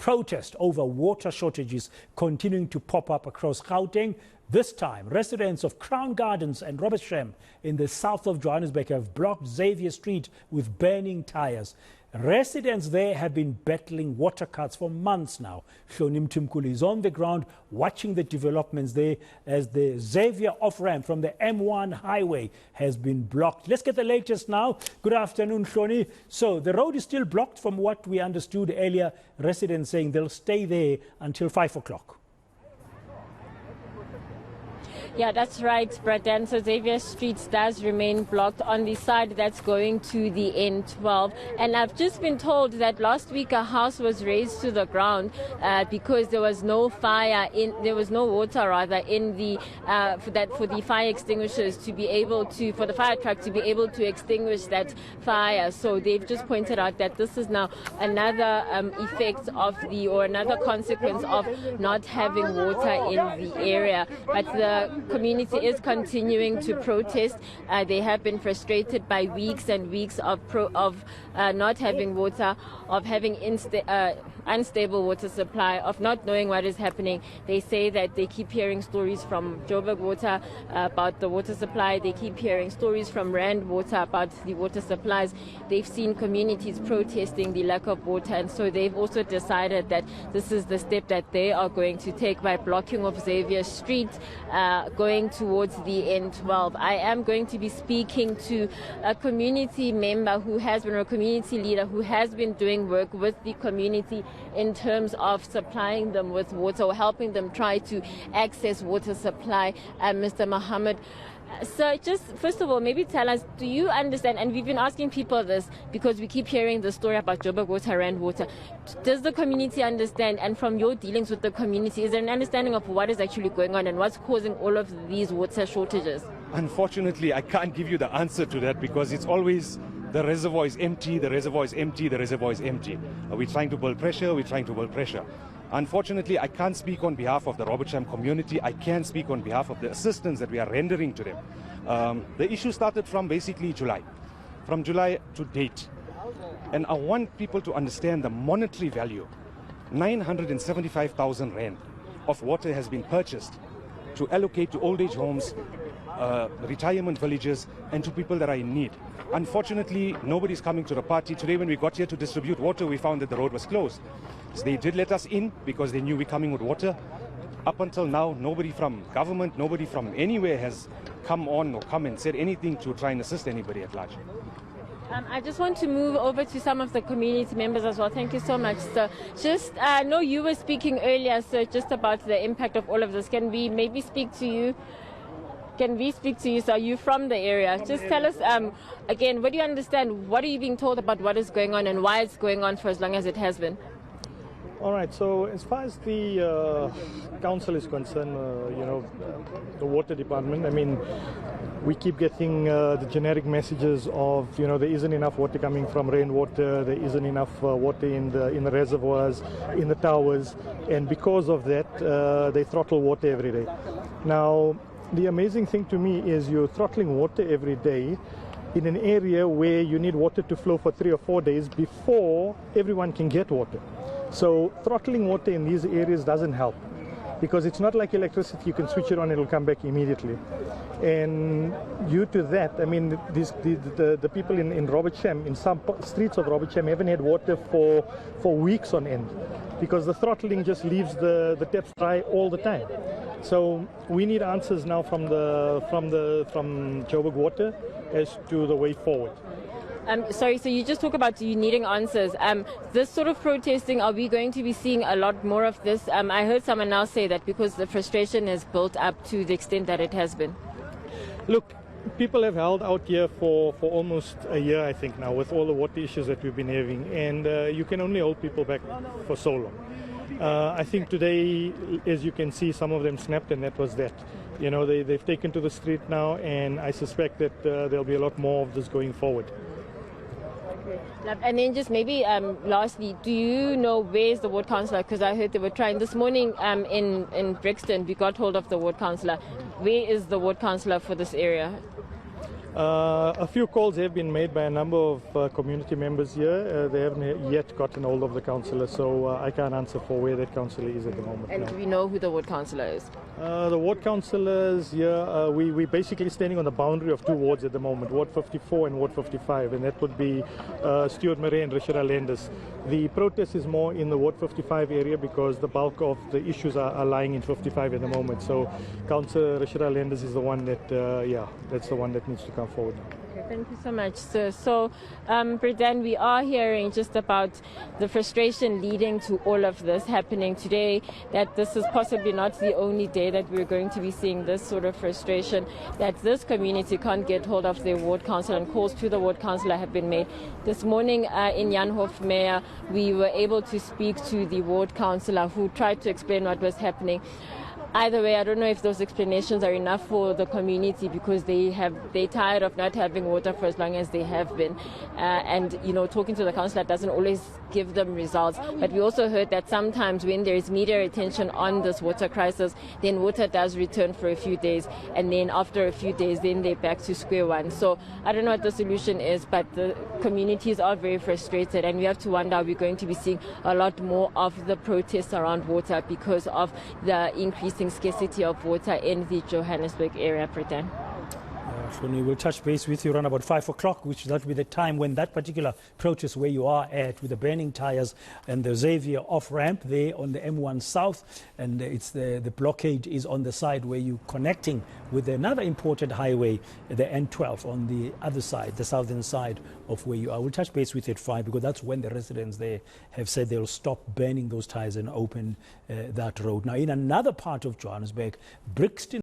Protest over water shortages continuing to pop up across Gauteng. This time, residents of Crown Gardens and Robertsham in the south of Johannesburg have blocked Xavier Street with burning tyres. Residents there have been battling water cuts for months now. Hloni Mtimkulu is on the ground watching the developments there as the Xavier off-ramp from the M1 highway has been blocked. Let's get the latest now. Good afternoon, Hloni. So the road is still blocked from what we understood earlier. Residents saying they'll stay there until 5 o'clock. Yeah, that's right, Bradan. So Xavier Street does remain blocked on the side that's going to the N12. And I've just been told that last week a house was razed to the ground because there was no water in the for the fire extinguishers to be able to, for the fire truck to be able to extinguish that fire. So they've just pointed out that this is now another effect of another consequence of not having water in the area. But the community is continuing to protest. They have been frustrated by weeks and weeks of not having water, of having unstable water supply, of not knowing what is happening. They say that they keep hearing stories from Joburg Water about the water supply. They keep hearing stories from Rand Water about the water supplies. They've seen communities protesting the lack of water, and so they've also decided that this is the step that they are going to take by blocking off Xavier Street going towards the N12. I am going to be speaking to a community member who has been, or a community leader who has been doing work with the community in terms of supplying them with water or helping them try to access water supply, Mr. Mohammed. So just first of all, maybe tell us, do you understand, and we've been asking people this because we keep hearing the story about Joburg Water and water. Does the community understand, and from your dealings with the community, is there an understanding of what is actually going on and what's causing all of these water shortages? Unfortunately, I can't give you the answer to that because it's always the reservoir is empty, the reservoir is empty, the reservoir is empty. We're trying to build pressure, Unfortunately, I can't speak on behalf of the Robertsham community. I can speak on behalf of the assistance that we are rendering to them. The issue started from basically July, from July to date. And I want people to understand the monetary value. 975,000 rand of water has been purchased to allocate to old age homes, retirement villages, and to people that are in need. Unfortunately, nobody's coming to the party. Today when we got here to distribute water, we found that the road was closed. So they did let us in because they knew we're coming with water. Up until now, nobody from government, nobody from anywhere has come on or come and said anything to try and assist anybody at large. I just want to move over to some of the community members as well. Thank you so much. So just, I know you were speaking earlier, so just about the impact of all of this. Can we maybe speak to you? So are you from the area? Just tell us, again, what do you understand? What are you being told about what is going on and why it's going on for as long as it has been? All right, so as far as the council is concerned, the water department, I mean, we keep getting the generic messages of, there isn't enough water coming from rainwater, there isn't enough water in the reservoirs, in the towers, and because of that, they throttle water every day. Now, the amazing thing to me is you're throttling water every day in an area where you need water to flow for 3 or 4 days before everyone can get water. So throttling water in these areas doesn't help because it's not like electricity, you can switch it on, it'll come back immediately. And due to that, I mean, the people in Robertsham, in some streets of Robertsham, haven't had water for weeks on end because the throttling just leaves the taps dry all the time. So we need answers now from Joburg Water as to the way forward. Sorry, so you just talk about you needing answers. This sort of protesting, are we going to be seeing a lot more of this? I heard someone now say that because the frustration has built up to the extent that it has been. Look, people have held out here for almost a year, I think now, with all the water issues that we've been having, and you can only hold people back for so long. I think today, as you can see, some of them snapped, and that was that. They've taken to the street now, and I suspect that there'll be a lot more of this going forward. And then just maybe lastly, do you know where's the ward councillor? Because I heard they were trying this morning in Brixton. We got hold of the ward councillor. Where is the ward councillor for this area? A few calls have been made by a number of community members here. They haven't yet gotten hold of the councillor, so I can't answer for where that councillor is at the moment. And do we know who the ward councillor is? The ward councillors here, we're basically standing on the boundary of two wards at the moment, Ward 54 and Ward 55, and that would be Stuart Murray and Richard Alendis. The protest is more in the Ward 55 area because the bulk of the issues are lying in 55 at the moment. So Councillor Richard Alendis is the one that, that's the one that needs to come forward now. Thank you so much, sir. So, Bredan, we are hearing just about the frustration leading to all of this happening today, that this is possibly not the only day that we're going to be seeing this sort of frustration, that this community can't get hold of their ward councillor, and calls to the ward councillor have been made. This morning in Jan Hofmeyer, we were able to speak to the ward councillor who tried to explain what was happening. Either way, I don't know if those explanations are enough for the community, because they're tired of not having water for as long as they have been. And, talking to the councillor doesn't always give them results. But we also heard that sometimes when there is media attention on this water crisis, then water does return for a few days. And then after a few days, then they're back to square one. So I don't know what the solution is, but the communities are very frustrated. And we have to wonder, are we going to be seeing a lot more of the protests around water because of the increasing scarcity of water in the Johannesburg area, Britain? Hloni, we'll touch base with you around about 5 o'clock, which that will be the time when that particular protest where you are at, with the burning tyres and the Xavier off-ramp there on the M1 South, and it's the blockade is on the side where you're connecting with another important highway, the N12, on the other side, the southern side of where you are. We'll touch base with you at 5, because that's when the residents there have said they'll stop burning those tyres and open that road. Now, in another part of Johannesburg, Brixton